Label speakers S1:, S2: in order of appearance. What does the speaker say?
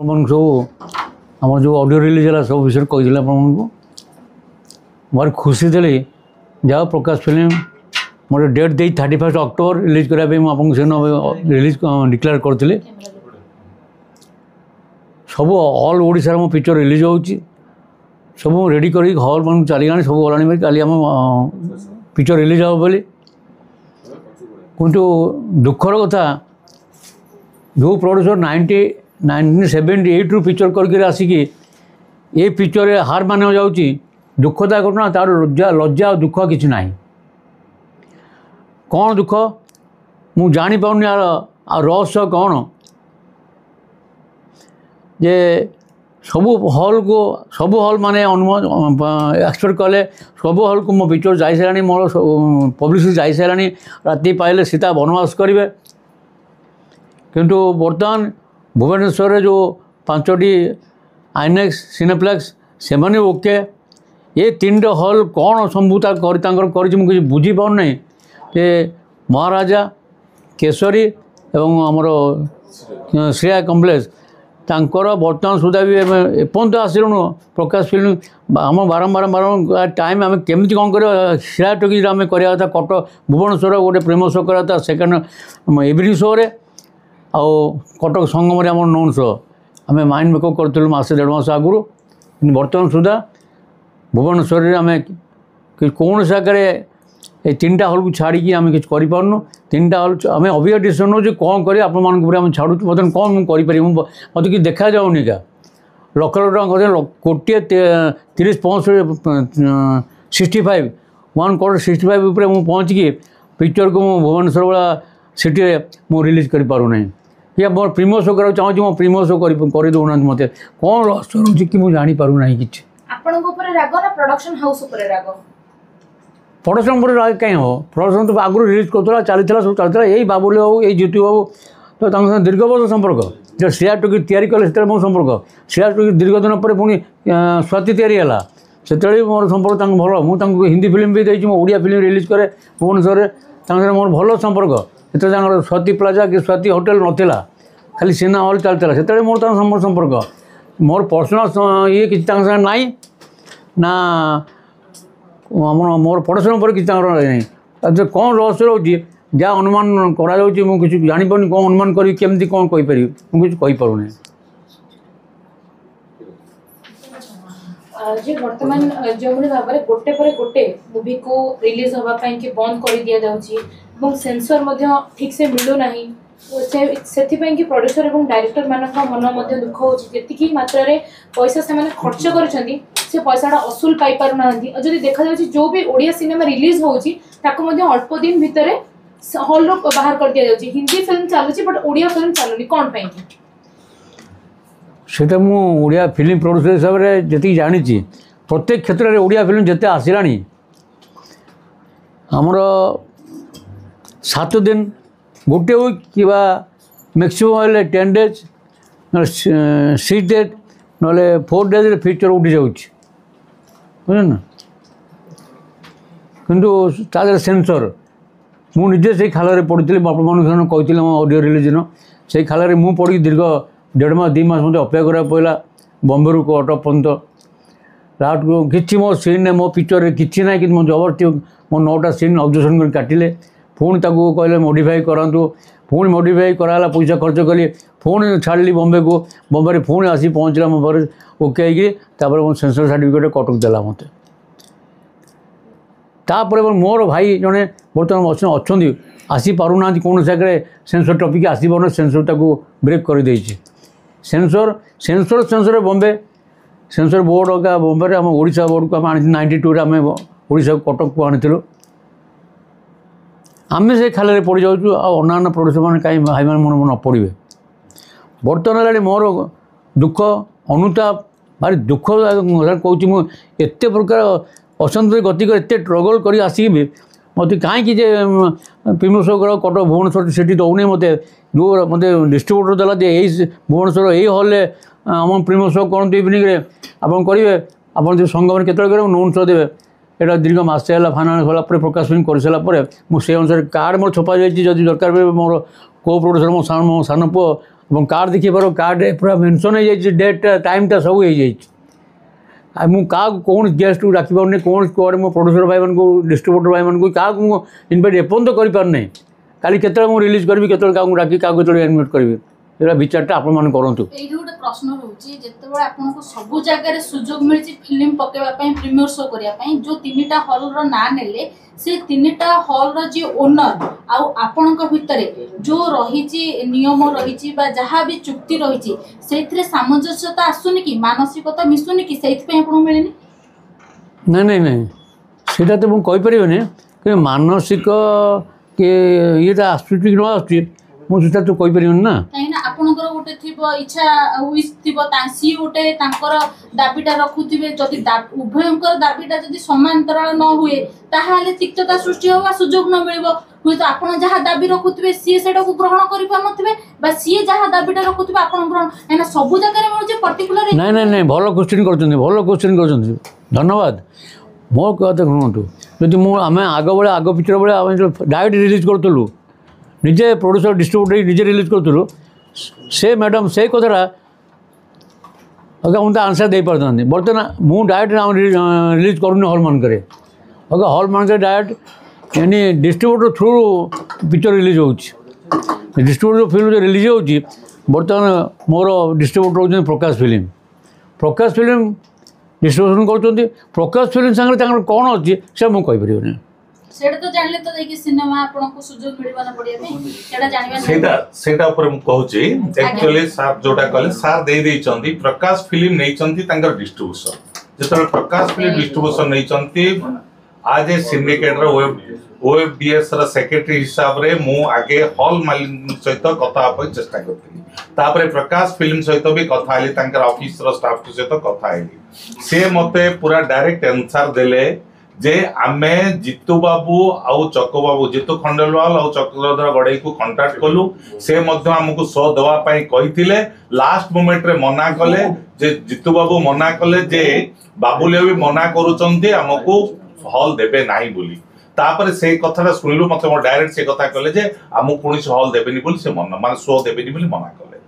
S1: सब आम जो ऑडियो रिलीज है सब विषय कही आपको मोर खुशी थी जहाँ प्रकाश फिल्म मोर डेट दे 31 अक्टोबर रिलीज करने मुझे रिलीज डिक्लेयर करी सब ऑल ओडिशा मो पिक्चर रिलीज हो सब रेडी कर हॉल मान चलीगला सब गला काली आम पिक्चर रिलीज हे बोली किंतु दुखर कथा जो प्रोड्यूसर 1978 रु पिक्चर करके आसिकी ये पिक्चर हार मान जाऊँगी दुखदा घटना तार लज्जा दुख किसी ना कौन दुख मु जानी पाऊनी यार रहस्य कौन जे सबू हॉल माने एक्सपेक्ट कले सबू हॉल को मो पिक्चर जा सारा मोर पब्लिसिटी जा सारा राति पाइले सीता बनवास करेंगे किंतु बर्तमान भुवनेश्वर जो 5टी आइनेक्स सिनेप्लेक्स से माने ओके ये 3टा हॉल कौन संभूता कर बुझी पाऊना जे महाराजा केसरी एवं आमर श्रेया कम्प्लेक्स तांकर बर्तमान सुधा भी एपर्त आसलुन प्रकाश फिल्म आम बारंबार टाइम आम केमी कौन कर श्रेया टॉकीज आम करवा कटक भुवनेश्वर गोटे प्रेम शो करा सेकेंड इवनिंग शो रे आउ कटक संगम आम नोन शो आम माइंड मेकअप करूँ मसे 1.5 मास आगु बर्तमान सुधा भुवनेश्वर आम कौन जगह ये 3टा हॉल को छाड़ी आम कि करूँ 3टा हॉल आम अभिया डिसीजन नौ कौन कर आप छाड़ू बर्तमान कौन मुझे मत कि देखा जाऊनी क्या लक्ष लक्ष कोटी 65 1 करोड़ 65 मुझे पहुँचिकी पिक्चर को मुझे भुवनेश्वर वाला सिटी में रिलीज कर पारना या मोर प्रीमियर शो करा चाहूँ मो प्रीमियर शो कर दौना मत कौन रहस्य रोचे कि मुझे जानी पारना कि प्रोडक्शन पर राग कहीं हो प्रोडक्शन तो आगु रिलीज करा चली सब चलता यही बाबुल बाबू ये जीतू बाबू तो दीर्घ वर्ष संपर्क जो श्रेया टॉकीज तैयारी कले से मो संपर्क श्रेया टॉकीज दीर्घ दिन पर पुणी स्वाति तैयारी से मोर संपर्क भल मुझे हिंदी फिल्म भी देती ओडिया फिल्म रिलीज करे भुवनेश्वर मोर भल संपर्क से स्वाति प्लाजा कि स्वाति होटेल नाला खाली सिनेमा हॉल चलता से मोर संपर्क मोर पर्सनाल ये कि नाई ना मोर प्रोडक्शन पर किसी ना कौन रहस्य रोचे जहाँ अनुमान करा किसी जापार कौन अनुमान करी केमती कौन कहीपर मुझे कहीपरूना
S2: जे वर्तमान जो भाव में गोटे पर गोटे मूवी को रिलीज होगापी बंद कर दि जाऊँगी सेंसर ठीक से मिलूना से प्रोड्यूसर और डायरेक्टर मान मन दुख होती मात्रा पैसा से खर्च कर पैसा असूल पाई पारना जदि देखा जो भी ओडिया सिनेमा रिलीज होची अल्प दिन भितर हॉल बाहर कर दिया जाउची हिंदी फिल्म चलुची बट ओडिया फिल्म चलुनी कौन पाई
S1: सेटा मु ओडिया फिल्म प्रोड्यूसर हिसाब से जी जानी प्रत्येक क्षेत्र में ओडिया फिल्म जिते आसला आमर 7 दिन गोटे वीक कि मैक्सिमम 10 डेज ना 6 डेज ना 4 डेज पिक्चर उठी जाऊँगी बुझे किंतु तादर सेंसर मुझे से खाल पढ़ी बापा कही ऑडियो रिलीज दिन से खाल मुझे पढ़ी दीर्घ 1.5 मास 2 मास मत अपेक्षा करा पड़ा बम्बे रू कटक पर्यंत लास्ट को कि मो सीन मो पिक्चर किसी ना कि जबरदस्ती मो 9टा सीन ऑब्जेक्शन कर काटिले पुणी कहले मॉडिफाई करूँ पुणी मॉडिफाई कराला पैसा खर्च कली पुणी छाड़ी बम्बे को बम्बे पुणी आसी पहुँचला मो पारे ओके होकर मो सेंसर सर्टिफिकेट कटक देला मत तापर मोर भाई जड़े बर्तमान अच्छा आसी पारना कौन जगह सेंसर टॉपिक आसबन सेंसर ताको ब्रेक कर देछि सेंसर बम्बे सेंसर बोर्ड का बम्बे आम ओडिशा बोर्ड को आम 92 आम ओडिशा कटक को आनी आम से खाल पड़ जाऊँ अन्य प्रोड्यूसर मैंने कहीं भाई मैंने मन न पड़े बर्तमान है मोर दुख अनुताप भारी दुख कहूँ एत प्रकार अशांति गति कर एत स्ट्रगल कर आसिक भी मत कहीं प्रीमियर शो कर कटक भुवनेश्वर से दौने मत जो मत डिस्ट्रीब्यूटर देला यही भुवनेश्वर यही हॉल आम प्रीमियर शो करते इवनिंग आप करेंगे आप संगम के नोन शो देवे एटा दीर्घ मसे है फाइनाल होला प्रकाश फिल्म कर सारापर मुझे अनुसार कार्ड मोर छपा जाइए जदि दरकार मोर को प्रोड्यूसर मो सान पु ଏବଂ କାର୍ଡ଼ ଦେଖିପାର କାର୍ଡ଼ରେ ପୁରା ମେନସନ୍ ହେଇଯାଇଛି ଡେଟ୍ଟା ଟାଇମ୍ଟା ସବୁ ହେଇଯାଇଛି। ଆଉ ମୁଁ କାହାକୁ କୌଣସି ଗେଷ୍ଟକୁ ଡାକିପାରୁନି, କୌଣସି କୁଆଡ଼େ ମୋ ପ୍ରଡ୍ୟୁସର ଭାଇମାନଙ୍କୁ ଡିଷ୍ଟ୍ରିବ୍ୟୁଟର ଭାଇମାନଙ୍କୁ କାହାକୁ ମୁଁ ଇନଭାଇଟ୍ ଏପର୍ଯ୍ୟନ୍ତ କରିପାରୁନି। କାଲି କେତେବେଳେ ମୁଁ ରିଲିଜ୍ କରିବି, କେତେବେଳେ କାହାକୁ ଡାକି କାହାକୁ କେତେବେଳେ ଇନଭାଇଟ୍ କରିବି, ଏଇଟା ବିଚାରଟା ଆପଣମାନେ କରନ୍ତୁ।
S3: ଏଇଠି ଗୋଟେ ପ୍ରଶ୍ନ ରହୁଛି, ଯେତେବେଳେ ଆପଣଙ୍କୁ ସବୁ ଜାଗାରେ ସୁଯୋଗ ମିଳିଛି ଫିଲ୍ମ ପକେଇବା ପାଇଁ, ପ୍ରିମିୟର ଶୋ କରିବା ପାଇଁ, ଯୋଉ 3ଟା ହଲ୍ର ନାଁ ନେଲେ, ସେ 3ଟା ହଲ୍ର ଯିଏ ଓନର ଆଉ ଆପଣଙ୍କ ଭିତରେ ଯୋଉ ରହିଛି ନିୟମ ରହିଛି ବା ଯାହା ବି ଚୁକ୍ତି ରହିଛି, ସେଇଥିରେ ସାମଞ୍ଜସ୍ୟତା ଆସୁନି କି, ମାନସିକତା ମିଶୁନି କି, ସେଇଥିପାଇଁ ଆପଣଙ୍କୁ ମିଳିନି?
S1: ନାଇଁ ନାଇଁ ନାଇଁ, ସେଇଟା ତ ମୁଁ କହିପାରିବିନି, କିନ୍ତୁ ମାନସିକ କି ଇଏଟା ଆସୁଛି କି ନ ଆସୁଛି ମୁଁ ସେଟା ତ କହିପାରିବିନି ନା।
S3: କାହିଁକିନା ଆପଣଙ୍କର ଗୋଟେ ଥିବ ଇଚ୍ଛା, ୱିଶ୍ ଥିବ, ସିଏ ଗୋଟେ ତାଙ୍କର ଦାବିଟା ରଖୁଥିବେ। ଯଦି ଉଭୟଙ୍କର ଦାବିଟା ଯଦି ସମାନ୍ତରାଳ ନ ହୁଏ, ତାହେଲେ ତିକ୍ତତା ସୃଷ୍ଟି ହେବ, ସୁଯୋଗ ନ ମିଳିବ। ହୁଏତ ଆପଣ ଯାହା ଦାବି ରଖୁଥିବେ ସିଏ ସେଟାକୁ ଗ୍ରହଣ କରିପାରୁନଥିବେ, ବା ସିଏ ଯାହା ଦାବିଟା ରଖୁଥିବେ ଆପଣ ଗ୍ରହଣ, କାହିଁକିନା ସବୁ ଜାଗାରେ ମିଳୁଛି ପର୍ଟିକୁଲାର।
S1: ନାଇଁ ନାଇଁ ନାଇଁ, ଭଲ କ୍ୱେଶ୍ଚିନ୍ କରୁଛନ୍ତି, ଭଲ କ୍ୱେଶ୍ଚିନ୍ କରୁଛନ୍ତି, ଧନ୍ୟବାଦ। ମୋ କଥା ଶୁଣନ୍ତୁ, ଯଦି ଆମେ ଆଗ ପିକ୍ଚର ବେଳେ ଆମେ ଡାଇରେକ୍ଟ ରିଲିଜ୍ କରୁଥିଲୁ, ନିଜେ ପ୍ରଡ୍ୟୁସର ଡିଷ୍ଟ୍ରିବ୍ୟୁଟର ନିଜେ ରିଲିଜ୍ କରୁଥିଲୁ, ସେ ମ୍ୟାଡ଼ାମ୍ ସେଇ କଥାଟା ମୁଁ ତା ଆନ୍ସର୍ ଦେଇପାରିଥାନ୍ତି। ବର୍ତ୍ତମାନ ମୁଁ ଡାଇରେକ୍ଟ ରିଲିଜ୍ କରୁନି ହଲ୍ମାନଙ୍କରେ। ହଲ୍ମାନଙ୍କରେ ଡାଇରେକ୍ଟ ଏନି ଡିଷ୍ଟ୍ରିବ୍ୟୁଟର ଥ୍ରୁରୁ ପିକ୍ଚର ରିଲିଜ୍ ହେଉଛି। ଡିଷ୍ଟ୍ରିବ୍ୟୁଟର ଫିଲ୍ମ ଯେଉଁ ରିଲିଜ୍ ହେଉଛି, ବର୍ତ୍ତମାନ ମୋର ଡିଷ୍ଟ୍ରିବ୍ୟୁଟର ହେଉଛନ୍ତି Prakash film. Prakash film distribution କରୁଛନ୍ତି। ପ୍ରକାଶ ଫିଲ୍ମ ସାଙ୍ଗରେ ତାଙ୍କର କ'ଣ ଅଛି ସେ ମୁଁ କହିପାରିବିନି।
S3: ସେଇଟା ତ ଜାଣିଲେ ତ ଯାଇକି ସିନେମା ଆପଣଙ୍କୁ ସୁଯୋଗ ମିଳିବ ନା ପଡ଼ିବା ପାଇଁ, ସେଇଟା ଜାଣିବା।
S4: ସେଇଟା ଉପରେ ମୁଁ କହୁଛି, ଆକ୍ଚୁଆଲି ସାର୍ ଯୋଉଟା କହିଲେ, ସାର୍ ଦେଇଛନ୍ତି ପ୍ରକାଶ ଫିଲ୍ମ ନେଇଛନ୍ତି ତାଙ୍କର ଡିଷ୍ଟ୍ରିବ୍ୟୁସନ। ଯେତେବେଳେ ପ୍ରକାଶ ଫିଲ୍ମ ଡିଷ୍ଟ୍ରିବ୍ୟୁସନ ନେଇଛନ୍ତି, ଆଜ ଏ ସିଣ୍ଡିକେଟର OFDS ର ସେକ୍ରେଟାରୀ ହିସାବରେ ମୁଁ ଆଗେ ହଲ୍ ମାଲିକ ସହିତ କଥା ହେବା ପାଇଁ ଚେଷ୍ଟା କରିଥିଲି। ତାପରେ ପ୍ରକାଶ ଫିଲ୍ମ ସହିତ ବି କଥା ହେଲି, ତାଙ୍କର ଅଫିସର ଷ୍ଟାଫ ସହିତ କଥା ହେଲି। ସେ ମତେ ପୁରା ଡାଇରେକ୍ଟ ଆନ୍ସର ଦେଲେ जे आमे जितु बाबू आउ चक्कू बाबू, जितु खंडेलवाल आउ चक्रधर गड़ई को कांटेक्ट कलु, से मध्य हमको शो दवा पाई कहिथिले। लास्ट मोमेंट रे मना कले, जे जितु बाबू मना कले जे बाबूले भी मना करूचंती हमको हॉल देबे नाही बोली। तापर से कथाटा सुनिलु, मते डायरेक्ट से कथा कले जे हमको पुणी हॉल देबेनी बोली, से मन माने शो देबेनी बोली मना कले।